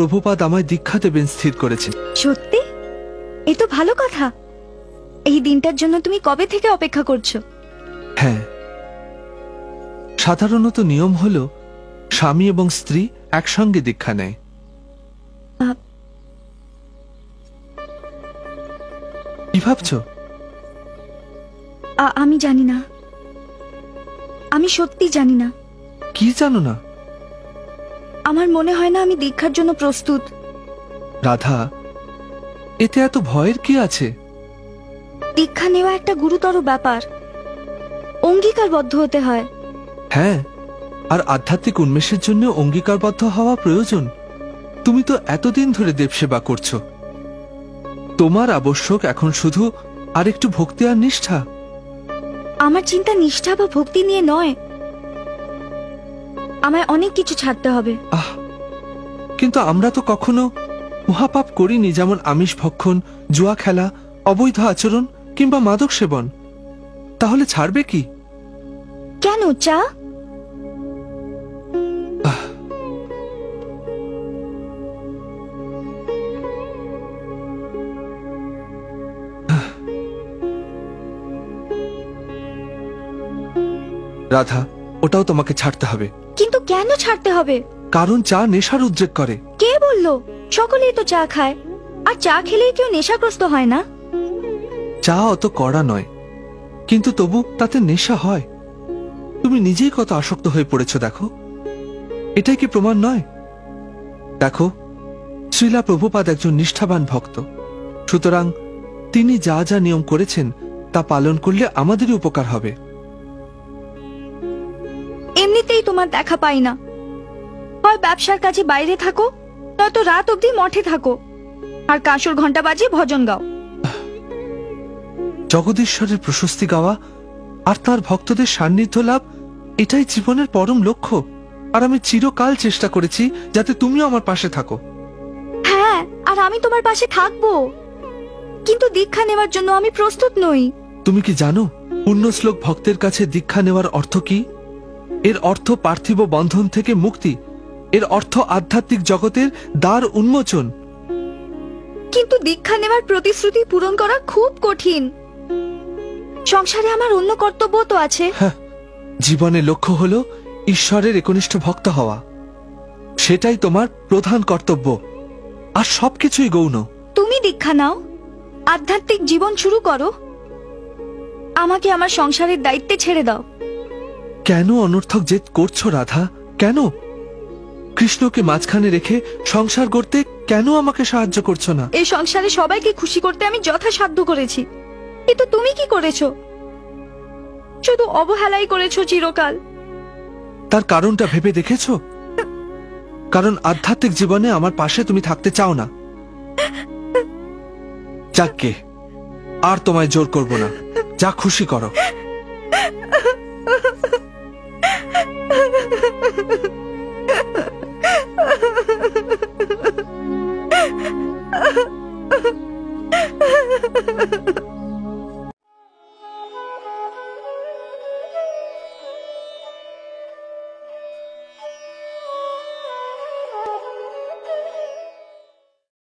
প্রভুপাদ আমায় দীক্ষা দেবেন স্থির করেছেন। সত্যি? এ তো ভালো কথা। এই দিনটার জন্য তুমি কবে থেকে অপেক্ষা করছো? হ্যাঁ, সাধারণত নিয়ম হল স্বামী এবং স্ত্রী একসঙ্গে দীক্ষা নেয়। কি ভাবছো? আমি জানি না, আমি সত্যি জানি না। কি জানো না? আমার মনে হয় না আমি দীক্ষার জন্য প্রস্তুত। রাধা, এতে এত ভয়ের কি আছে? দীক্ষা নেওয়া একটা গুরুতর ব্যাপার, অঙ্গীকারবদ্ধ হতে হয়। হ্যাঁ, আর আধ্যাত্মিক উন্মেষের জন্য অঙ্গীকারবদ্ধ হওয়া প্রয়োজন। তুমি তো এতদিন ধরে দেবসেবা করছো, তোমার আবশ্যক এখন শুধু আর একটু ভক্তি আর নিষ্ঠা। আমার চিন্তা নিষ্ঠা বা ভক্তি নিয়ে নয়, আমায় অনেক কিছু ছাড়তে হবে। কিন্তু আমরা তো কখনো মহাপাপ করিনি, যেমন আমিষ ভক্ষণ, জুয়া খেলা, অবৈধ আচরণ কিংবা মাদক সেবন। তাহলে ছাড়বে কি? কেন? চা? রাধা, ওটাও তোমাকে ছাড়তে হবে। কিন্তু কেন ছাড়তে হবে? কারণ চা নেশার উদ্রেক করে। কে বললো? সকলেই তো চা খায়, আর চা খেলেই কেউ নেশাগ্রস্ত হয় না। চা অত কড়া নয়, কিন্তু তবু তাতে নেশা হয়। তুমি নিজেই কত আসক্ত হয়ে পড়েছো দেখো। এটাই কি প্রমাণ নয়? দেখো, শ্রীলা প্রভুপাদ একজন নিষ্ঠাবান ভক্ত, সুতরাং তিনি যা যা নিয়ম করেছেন তা পালন করলে আমাদেরই উপকার হবে। এমনিতেই তোমার দেখা পাই না, হয় ব্যবসার কাজে বাইরে থাকো, নয়তো রাত অবধি মঠে থাকো আর কাঁসর ঘন্টা বাজিয়ে ভজন গাও। জগদীশ্বরের প্রশস্তি গাওয়া আর তার ভক্তদের সান্নিধ্য লাভ, এটাই জীবনের পরম লক্ষ্য। আর আমি চিরকাল চেষ্টা করেছি যাতে তুমিও আমার পাশে থাকো। হ্যাঁ, আর আমি তোমার পাশে থাকবো, কিন্তু দীক্ষা নেওয়ার জন্য আমি প্রস্তুত নই। তুমি কি জানো পুণ্যশ্লোক ভক্তের কাছে দীক্ষা নেওয়ার অর্থ কি? এর অর্থ পার্থিব বন্ধন থেকে মুক্তি, এর অর্থ আধ্যাত্মিক জগতের দ্বার উন্মোচন। কিন্তু দীক্ষা নেওয়ার প্রতিশ্রুতি পূরণ করা খুব কঠিন। সংসারে আমার অন্য কর্তব্য তো আছে। জীবনের লক্ষ্য হলো ঈশ্বরের একনিষ্ঠ ভক্ত হওয়া, সেটাই তোমার প্রধান কর্তব্য, আর সবকিছুই গৌণ। তুমি দীক্ষা নাও, আধ্যাত্মিক জীবন শুরু করো, আমাকে আমার সংসারের দায়িত্বে ছেড়ে দাও। কেন অনর্থক জেদ করছো রাধা? কেন কৃষ্ণকে মাঝখানে রেখে সংসার করতে কেন আমাকে সাহায্য করছো না? এই সংসারে সবাইকে খুশি করতে আমি যথাসাধ্য করেছি, কিন্তু তুমি কি করেছো? শুধু অবহেলাই করেছো চিরকাল। তার কারণটা ভেবে দেখেছো? কারণ আধ্যাত্মিক জীবনে আমার পাশে তুমি থাকতে চাও না। যাকগে, আর তোমায় জোর করব না, যা খুশি করো। Ha ha ha ha!